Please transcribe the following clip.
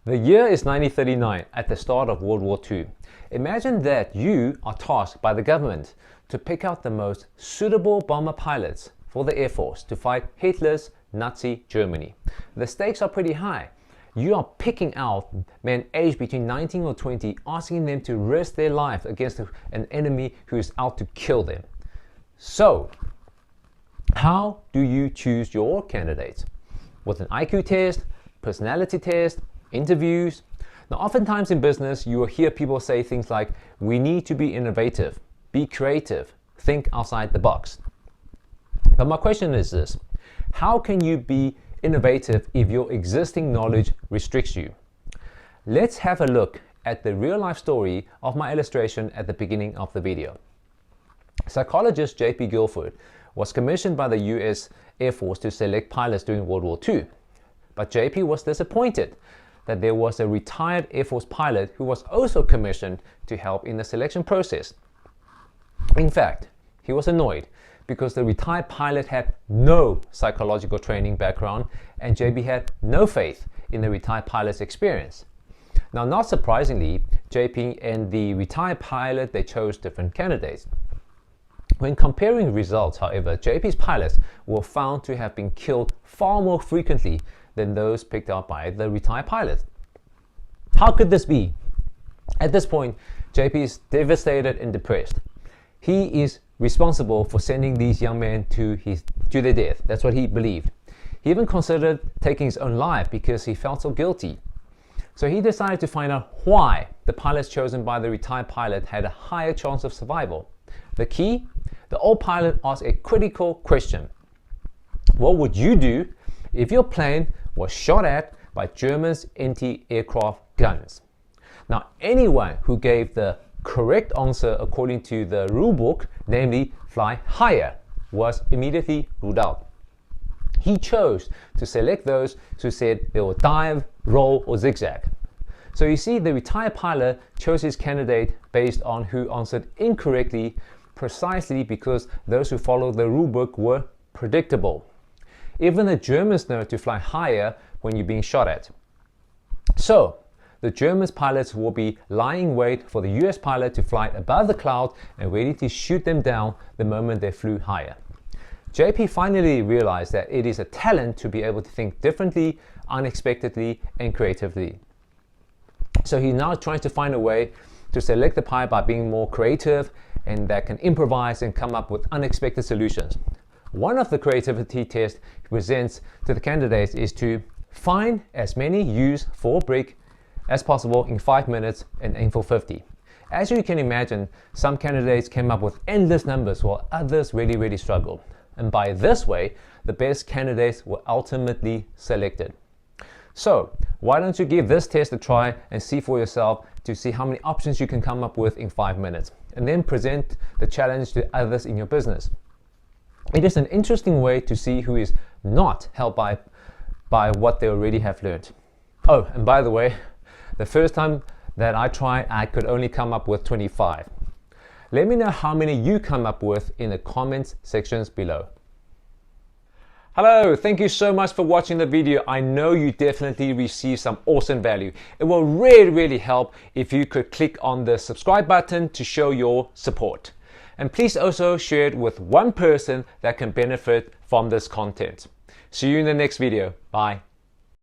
The year is 1939, at the start of World War II. Imagine that you are tasked by the government to pick out the most suitable bomber pilots for the Air Force to fight Hitler's Nazi Germany. The stakes are pretty high. You are picking out men aged between 19 or 20, asking them to risk their life against an enemy who is out to kill them. So, how do you choose your candidates? With an IQ test, personality test, interviews? Now, oftentimes in business, you will hear people say things like, we need to be innovative, be creative, think outside the box. But my question is this: how can you be innovative if your existing knowledge restricts you? Let's have a look at the real life story of my illustration at the beginning of the video. Psychologist J.P. Guilford was commissioned by the US Air Force to select pilots during World War II. But J.P. was disappointed that there was a retired Air Force pilot who was also commissioned to help in the selection process. In fact, he was annoyed because the retired pilot had no psychological training background and JP had no faith in the retired pilot's experience. Now, not surprisingly, JP and the retired pilot, they chose different candidates. When comparing results, however, JP's pilots were found to have been killed far more frequently than those picked out by the retired pilot. How could this be? At this point, JP is devastated and depressed. He is responsible for sending these young men to their death. That's what he believed. He even considered taking his own life because he felt so guilty. So he decided to find out why the pilots chosen by the retired pilot had a higher chance of survival. The key? The old pilot asked a critical question. What would you do if your plane was shot at by Germans' anti-aircraft guns? Now, anyone who gave the correct answer according to the rule book, namely fly higher, was immediately ruled out. He chose to select those who said they will dive, roll, or zigzag. So you see, the retired pilot chose his candidate based on who answered incorrectly, precisely because those who followed the rule book were predictable. Even the Germans know to fly higher when you're being shot at. So, the German pilots will be lying wait for the US pilot to fly above the cloud and ready to shoot them down the moment they flew higher. JP finally realized that it is a talent to be able to think differently, unexpectedly, and creatively. So he's now trying to find a way to select the pilot by being more creative and that can improvise and come up with unexpected solutions. One of the creativity tests he presents to the candidates is to find as many U's for a brick as possible in 5 minutes and aim for 50. As you can imagine, some candidates came up with endless numbers while others really struggled. And by this way, the best candidates were ultimately selected. So, why don't you give this test a try and see for yourself to see how many options you can come up with in 5 minutes, and then present the challenge to others in your business. It is an interesting way to see who is not held by what they already have learned. Oh, and by the way, the first time that I tried, I could only come up with 25. Let me know how many you come up with in the comments sections below. Hello, thank you so much for watching the video. I know you definitely received some awesome value. It will really help if you could click on the subscribe button to show your support. And please also share it with one person that can benefit from this content. See you in the next video. Bye.